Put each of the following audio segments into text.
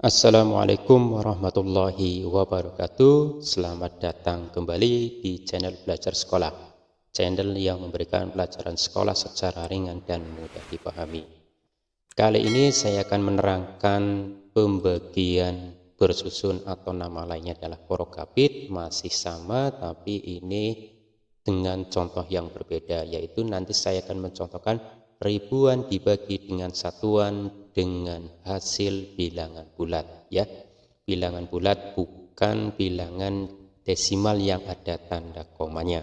Assalamualaikum warahmatullahi wabarakatuh. Selamat datang kembali di channel Belajar Sekolah, channel yang memberikan pelajaran sekolah secara ringan dan mudah dipahami. Kali ini saya akan menerangkan pembagian bersusun atau nama lainnya adalah porokabit, masih sama tapi ini dengan contoh yang berbeda, yaitu nanti saya akan mencontohkan ribuan dibagi dengan satuan dengan hasil bilangan bulat, ya. Bilangan bulat bukan bilangan desimal yang ada tanda komanya.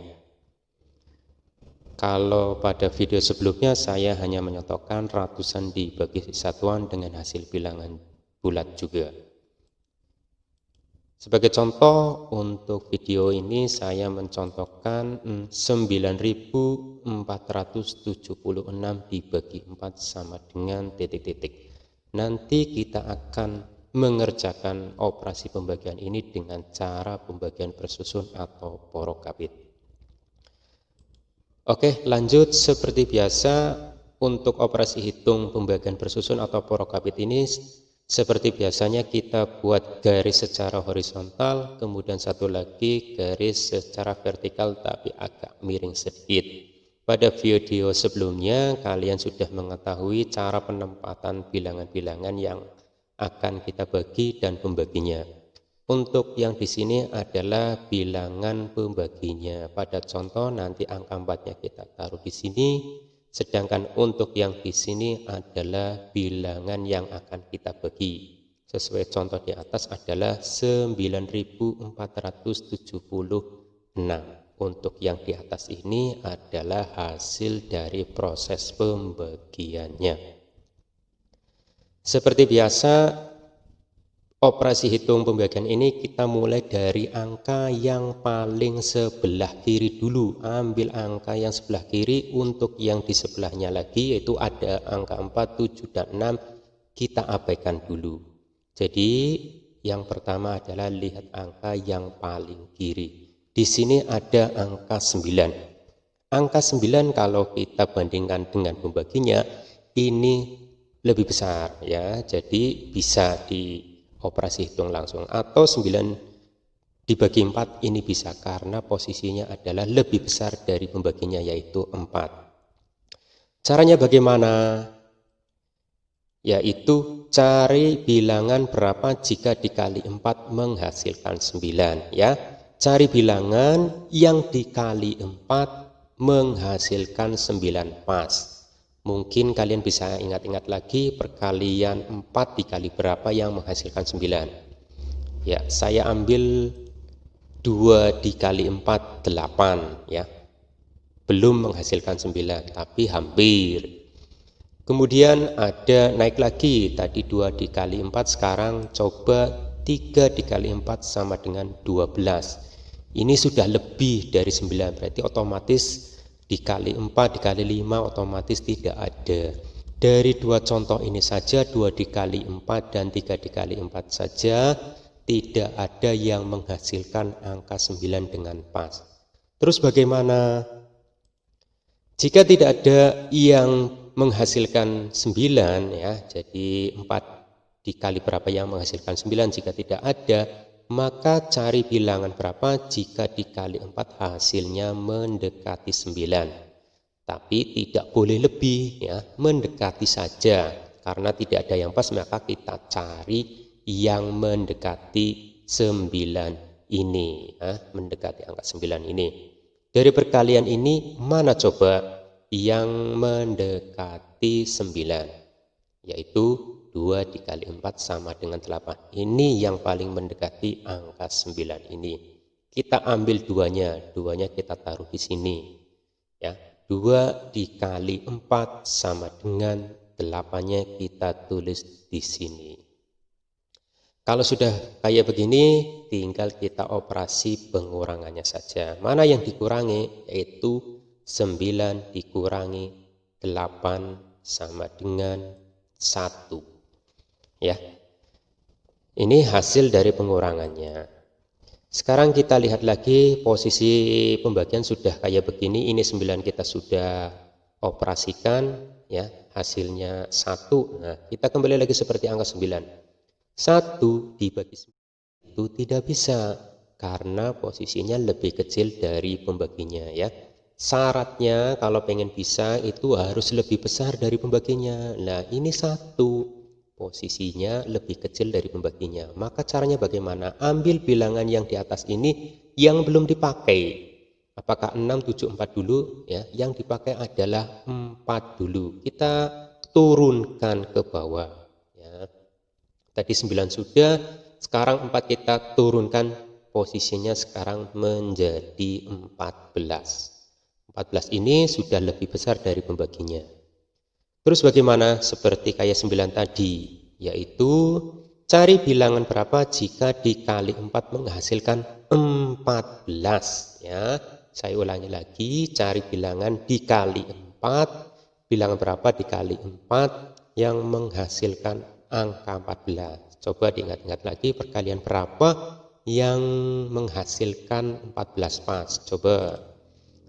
Kalau pada video sebelumnya saya hanya menyontohkan ratusan dibagi satuan dengan hasil bilangan bulat juga. Sebagai contoh untuk video ini saya mencontohkan 9.476 dibagi 4 sama dengan titik-titik. Nanti kita akan mengerjakan operasi pembagian ini dengan cara pembagian bersusun atau porokabit. Oke, lanjut. Seperti biasa untuk operasi hitung pembagian bersusun atau porokabit ini, seperti biasanya kita buat garis secara horizontal, kemudian satu lagi garis secara vertikal tapi agak miring sedikit. Pada video sebelumnya kalian sudah mengetahui cara penempatan bilangan-bilangan yang akan kita bagi dan pembaginya. Untuk yang di sini adalah bilangan pembaginya. Pada contoh nanti angka 4-nya kita taruh di sini. Sedangkan untuk yang di sini adalah bilangan yang akan kita bagi. Sesuai contoh di atas adalah 9.476. Untuk yang di atas ini adalah hasil dari proses pembagiannya. Seperti biasa, operasi hitung pembagian ini kita mulai dari angka yang paling sebelah kiri dulu. Ambil angka yang sebelah kiri, untuk yang di sebelahnya lagi yaitu ada angka 4, 7, dan 6 kita abaikan dulu. Jadi yang pertama adalah lihat angka yang paling kiri. Di sini ada angka 9. Angka 9 kalau kita bandingkan dengan pembaginya ini lebih besar, ya. Jadi bisa di operasi hitung langsung, atau 9 dibagi 4 ini bisa karena posisinya adalah lebih besar dari pembaginya yaitu 4. Caranya bagaimana? Yaitu cari bilangan berapa jika dikali 4 menghasilkan 9, ya. Cari bilangan yang dikali 4 menghasilkan 9 pas. Mungkin kalian bisa ingat-ingat lagi perkalian 4 dikali berapa yang menghasilkan 9. Ya, saya ambil 2 dikali 4, 8, ya. Belum menghasilkan 9, tapi hampir. Kemudian ada naik lagi, tadi 2 dikali 4, sekarang coba 3 dikali 4 sama dengan 12. Ini sudah lebih dari 9, berarti otomatis dikali 4 dikali 5 otomatis tidak ada. Dari dua contoh ini saja, 2 dikali 4 dan 3 dikali 4 saja, tidak ada yang menghasilkan angka 9 dengan pas. Terus bagaimana? Jika tidak ada yang menghasilkan 9, ya, jadi 4 dikali berapa yang menghasilkan 9, jika tidak ada, maka cari bilangan berapa jika dikali 4 hasilnya mendekati 9. Tapi tidak boleh lebih, ya, mendekati saja. Karena tidak ada yang pas, maka kita cari yang mendekati 9 ini, ya, mendekati angka 9 ini. Dari perkalian ini mana coba yang mendekati 9? Yaitu 2 dikali 4 sama dengan 8. Ini yang paling mendekati angka 9 ini. Kita ambil duanya kita taruh di sini, ya. 2 dikali 4 sama dengan 8-nya kita tulis di sini. Kalau sudah kayak begini, tinggal kita operasi pengurangannya saja. Mana yang dikurangi? Yaitu 9 dikurangi 8 sama dengan 1. Ya, ini hasil dari pengurangannya. Sekarang kita lihat lagi posisi pembagian sudah kayak begini. Ini 9 kita sudah operasikan, ya, hasilnya 1. Nah, kita kembali lagi seperti angka 9. 1 dibagi 9 itu tidak bisa, karena posisinya lebih kecil dari pembaginya ya. Syaratnya kalau pengen bisa itu harus lebih besar dari pembaginya. Nah ini 1 posisinya lebih kecil dari pembaginya. Maka caranya bagaimana? Ambil bilangan yang di atas ini yang belum dipakai. Apakah 6, 7, 4 dulu ya? Yang dipakai adalah 4 dulu. Kita turunkan ke bawah ya. Tadi 9 sudah, sekarang 4 kita turunkan posisinya sekarang menjadi 14. 14 ini sudah lebih besar dari pembaginya. Terus bagaimana? Seperti kayak 9 tadi, yaitu cari bilangan berapa jika dikali 4 menghasilkan 14 ya. Saya ulangi lagi, cari bilangan dikali 4, bilangan berapa dikali 4 yang menghasilkan angka 14. Coba diingat-ingat lagi, perkalian berapa yang menghasilkan 14 pas. Coba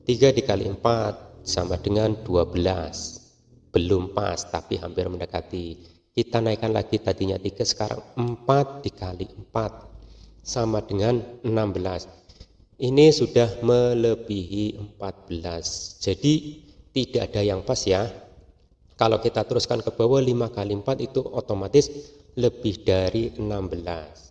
3 dikali 4 sama dengan 12. Belum pas, tapi hampir mendekati. Kita naikkan lagi, tadinya 3, sekarang 4 dikali 4 sama dengan 16. Ini sudah melebihi 14. Jadi tidak ada yang pas ya. Kalau kita teruskan ke bawah, 5 kali 4 itu otomatis lebih dari 16.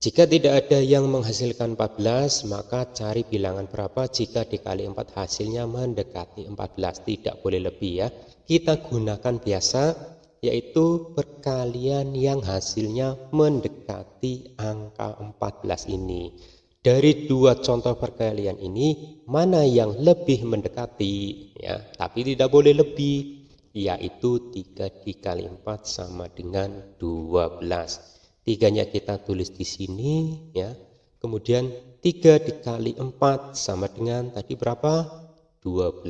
Jika tidak ada yang menghasilkan 14, maka cari bilangan berapa jika dikali 4 hasilnya mendekati 14. Tidak boleh lebih ya. Kita gunakan biasa, yaitu perkalian yang hasilnya mendekati angka 14 ini. Dari 2 contoh perkalian ini, mana yang lebih mendekati ya, tapi tidak boleh lebih, yaitu 3 dikali 4 sama dengan 12. 3-nya kita tulis di sini ya. Kemudian 3 dikali 4 sama dengan tadi berapa? 12.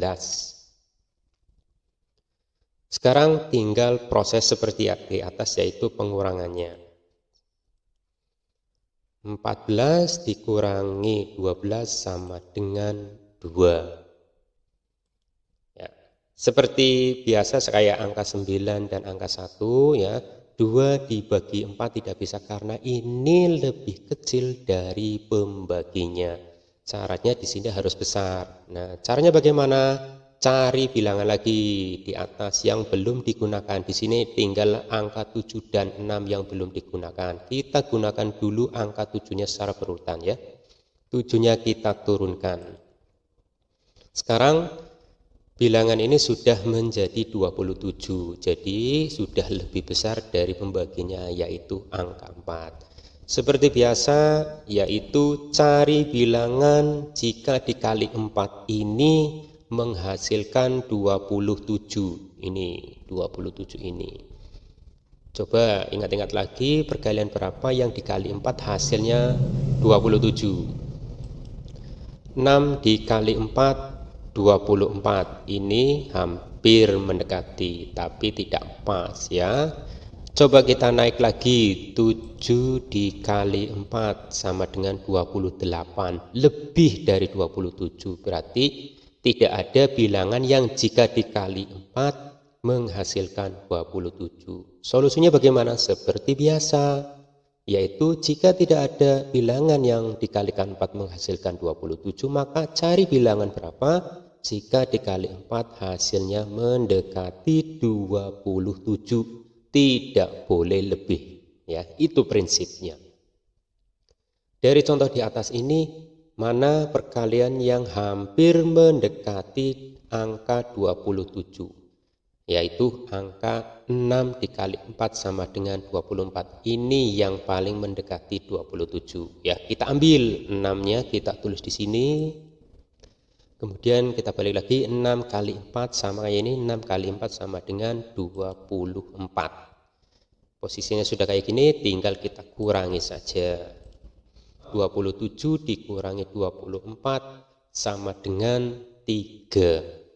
Sekarang tinggal proses seperti di atas, yaitu pengurangannya. 14 dikurangi 12 sama dengan 2. Ya. Seperti biasa kayak angka 9 dan angka 1 ya. 2 dibagi 4 tidak bisa karena ini lebih kecil dari pembaginya. Syaratnya di sini harus besar. Nah, caranya bagaimana? Cari bilangan lagi di atas yang belum digunakan. Di sini tinggal angka 7 dan 6 yang belum digunakan. Kita gunakan dulu angka 7-nya secara berurutan ya. 7-nya kita turunkan. Sekarang bilangan ini sudah menjadi 27. Jadi sudah lebih besar dari pembaginya, yaitu angka 4. Seperti biasa, yaitu cari bilangan jika dikali 4 ini menghasilkan 27. Ini 27 ini. Coba ingat-ingat lagi, perkalian berapa yang dikali 4 hasilnya 27. 6 dikali 4 24. Ini hampir mendekati, tapi tidak pas ya. Coba kita naik lagi, 7 dikali 4 sama dengan 28, lebih dari 27. Berarti tidak ada bilangan yang jika dikali 4 menghasilkan 27. Solusinya bagaimana? Seperti biasa, yaitu jika tidak ada bilangan yang dikalikan 4 menghasilkan 27, maka cari bilangan berapa jika dikali 4 hasilnya mendekati 27. Tidak boleh lebih ya, itu prinsipnya. Dari contoh di atas ini, mana perkalian yang hampir mendekati angka 27, yaitu angka 6 dikali 4 sama dengan 24. Ini yang paling mendekati 27 ya. Kita ambil 6-nya, kita tulis di sini. Kemudian kita balik lagi, 6 kali 4 sama kayak ini, 6 kali 4 sama dengan 24. Posisinya sudah kayak gini, tinggal kita kurangi saja. 27 dikurangi 24 sama dengan 3.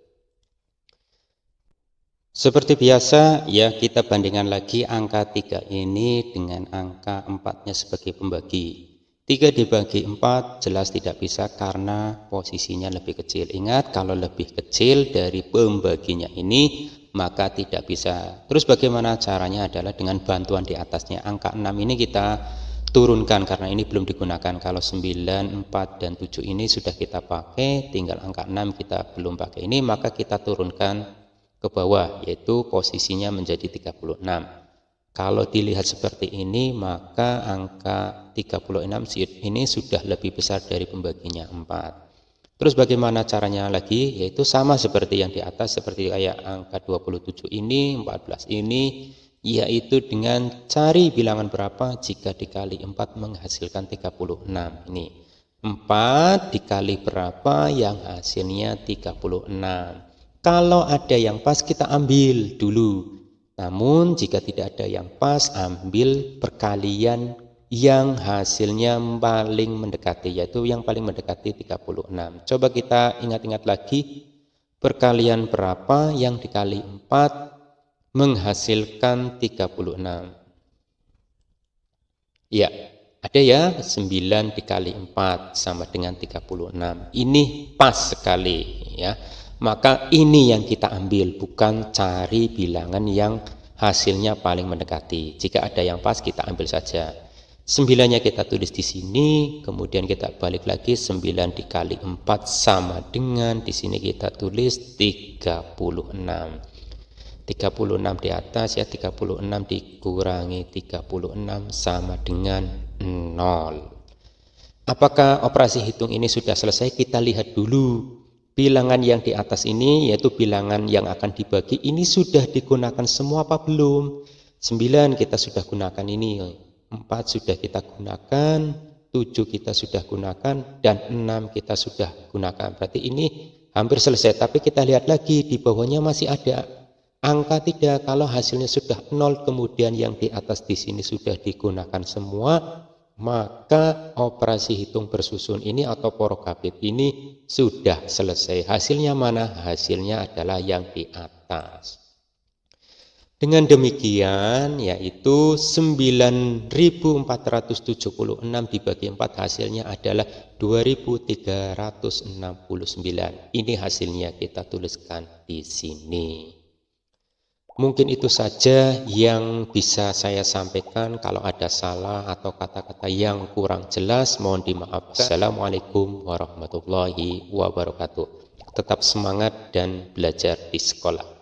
Seperti biasa ya, kita bandingkan lagi angka 3 ini dengan angka 4-nya sebagai pembagi. 3 dibagi 4 jelas tidak bisa karena posisinya lebih kecil. Ingat, kalau lebih kecil dari pembaginya ini maka tidak bisa. Terus bagaimana caranya adalah dengan bantuan di atasnya. Angka 6 ini kita turunkan karena ini belum digunakan. Kalau 9, 4, dan 7 ini sudah kita pakai, tinggal angka 6 kita belum pakai ini, maka kita turunkan ke bawah, yaitu posisinya menjadi 36. Kalau dilihat seperti ini, maka angka 36 ini sudah lebih besar dari pembaginya 4. Terus bagaimana caranya lagi? Yaitu sama seperti yang di atas, seperti kayak angka 27 ini, 14 ini, yaitu dengan cari bilangan berapa jika dikali 4 menghasilkan 36. Ini 4 dikali berapa yang hasilnya 36. Kalau ada yang pas kita ambil dulu. Namun jika tidak ada yang pas, ambil perkalian yang hasilnya paling mendekati, yaitu yang paling mendekati 36. Coba kita ingat-ingat lagi, perkalian berapa yang dikali 4 menghasilkan 36. Ya, ada ya, 9 dikali 4 sama dengan 36. Ini pas sekali ya. Maka ini yang kita ambil, bukan cari bilangan yang hasilnya paling mendekati. Jika ada yang pas kita ambil saja. 9-nya kita tulis di sini, kemudian kita balik lagi 9 dikali 4 sama dengan di sini kita tulis 36. 36 di atas ya, 36 dikurangi 36 sama dengan 0. Apakah operasi hitung ini sudah selesai? Kita lihat dulu. Bilangan yang di atas ini, yaitu bilangan yang akan dibagi, ini sudah digunakan semua apa belum? 9 kita sudah gunakan ini, 4 sudah kita gunakan, 7 kita sudah gunakan, dan 6 kita sudah gunakan. Berarti ini hampir selesai, tapi kita lihat lagi, di bawahnya masih ada angka tidak. Kalau hasilnya sudah 0, kemudian yang di atas di sini sudah digunakan semua, maka operasi hitung bersusun ini atau porokabit ini sudah selesai. Hasilnya mana? Hasilnya adalah yang di atas. Dengan demikian, yaitu 9.476 dibagi 4 hasilnya adalah 2.369. Ini hasilnya kita tuliskan di sini. Mungkin itu saja yang bisa saya sampaikan. Kalau ada salah atau kata-kata yang kurang jelas, mohon dimaafkan. Assalamualaikum warahmatullahi wabarakatuh. Tetap semangat dan belajar di sekolah.